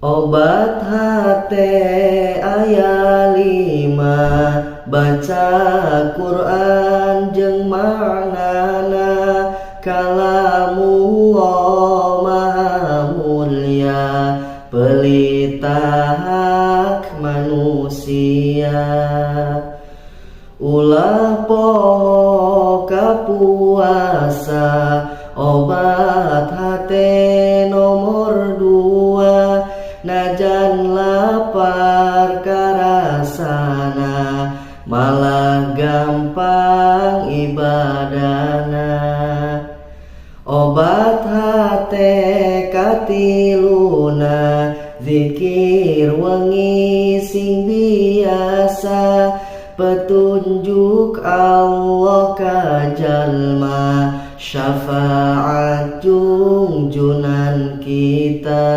Obat hate aya 5, baca Quran jeung maknana, kalamullah maha mulia, pelita hak manusia. Ulah poho kapuasa, obat hate nomor 2, najan lapar karasana, malah gampang ibadana. Obat hate katiluna, zikir wengi sing biasa, petunjuk Allah ka jalma, syafaat junjunan kita.